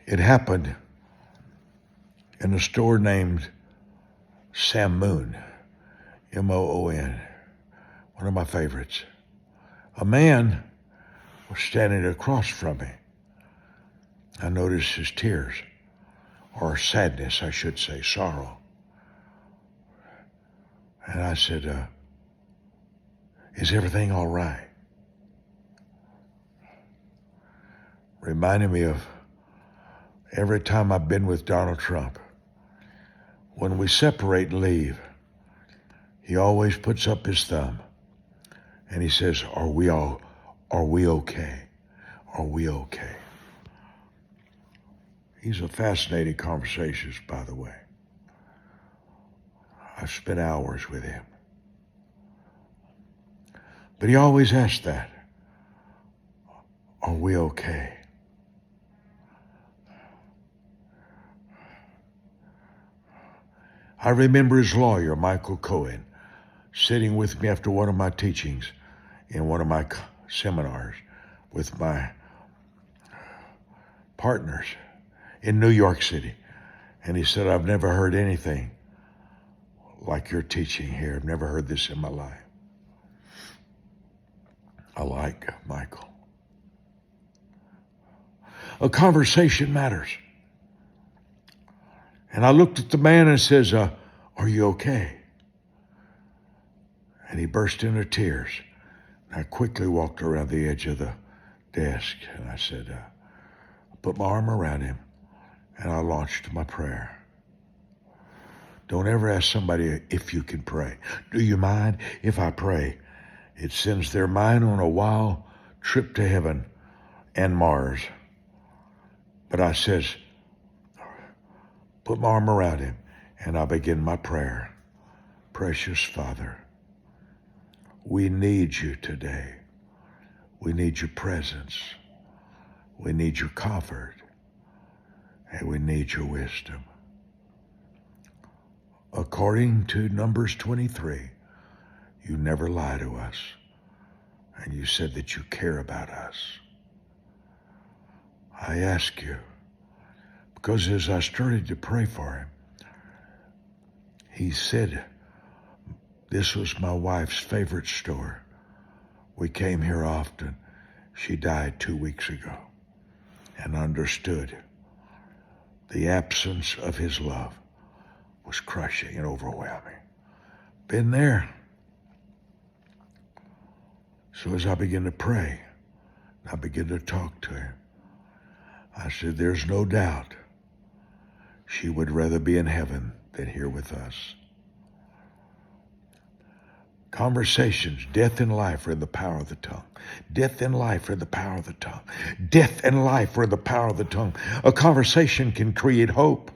It happened in a store named Sam Moon, Moon, one of my favorites. A man was standing across from me. I noticed his tears, or sadness, I should say, sorrow. And I said, is everything all right? Reminded me of every time I've been with Donald Trump. When we separate and leave, he always puts up his thumb and he says, are we okay? Are we okay? He's a fascinating conversationalist, by the way. I've spent hours with him. But he always asks that, are we okay? I remember his lawyer, Michael Cohen, sitting with me after one of my teachings in one of my seminars with my partners in New York City. And he said, I've never heard anything like you're teaching here. I've never heard this in my life. I like Michael. A conversation matters. And I looked at the man and says, are you okay? And he burst into tears. And I quickly walked around the edge of the desk and I said, I put my arm around him and I launched my prayer. Don't ever ask somebody if you can pray. Do you mind if I pray? It sends their mind on a wild trip to heaven and Mars. But I says, put my arm around him, and I begin my prayer. Precious Father, we need you today. We need your presence. We need your comfort. And we need your wisdom. According to Numbers 23, you never lie to us. And you said that you care about us. I ask you, because as I started to pray for him, he said this was my wife's favorite store. We came here often. She died 2 weeks ago and understood the absence of his love was crushing and overwhelming. Been there. So as I began to pray, I began to talk to him. I said, there's no doubt she would rather be in heaven than here with us. Conversations, death and life are in the power of the tongue. Death and life are in the power of the tongue. Death and life are in the power of the tongue. A conversation can create hope.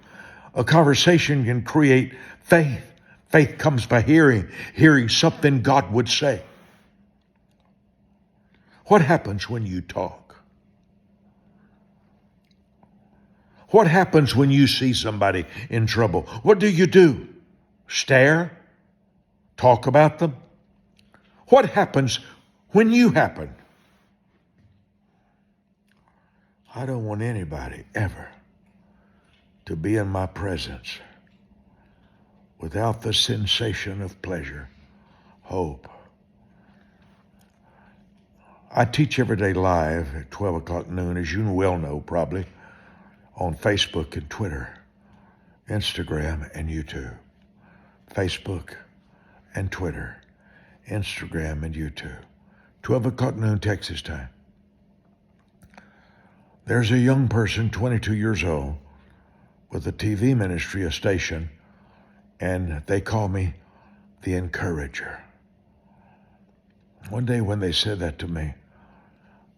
A conversation can create faith. Faith comes by hearing something God would say. What happens when you talk? What happens when you see somebody in trouble? What do? Stare? Talk about them? What happens when you happen? I don't want anybody ever to be in my presence without the sensation of pleasure, hope. I teach every day live at 12 o'clock noon, as you well know probably, on Facebook and Twitter, Instagram and YouTube. Facebook and Twitter, Instagram and YouTube. 12 o'clock noon Texas time. There's a young person, 22 years old, with a TV ministry, a station, and they call me the encourager. One day when they said that to me,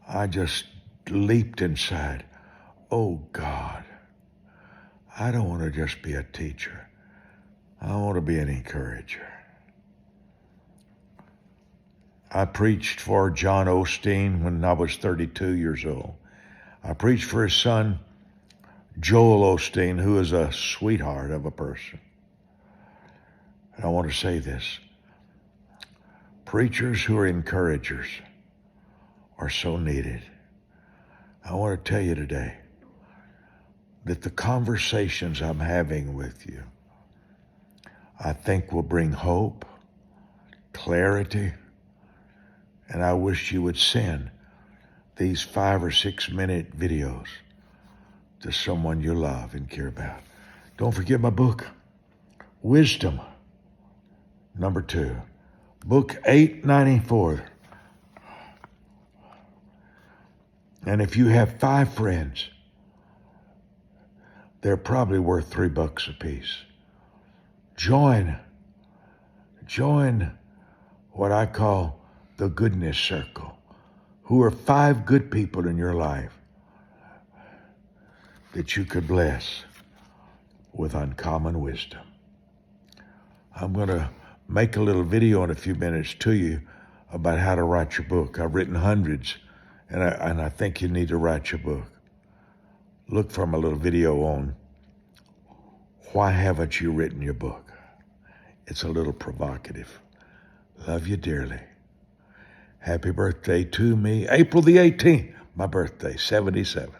I just leaped inside. Oh God, I don't want to just be a teacher. I want to be an encourager. I preached for John Osteen when I was 32 years old. I preached for his son, Joel Osteen, who is a sweetheart of a person. And I want to say this. Preachers who are encouragers are so needed. I want to tell you today, that the conversations I'm having with you, I think will bring hope, clarity, and I wish you would send these 5 or 6 minute videos to someone you love and care about. Don't forget my book, Wisdom, number 2. Book 894. And if you have 5 friends, they're probably worth $3 a piece. Join what I call the goodness circle, who are 5 good people in your life that you could bless with uncommon wisdom. I'm going to make a little video in a few minutes to you about how to write your book. I've written hundreds, and I think you need to write your book. Look for my little video on why haven't you written your book? It's a little provocative. Love you dearly. Happy birthday to me. April the 18th, my birthday, 77.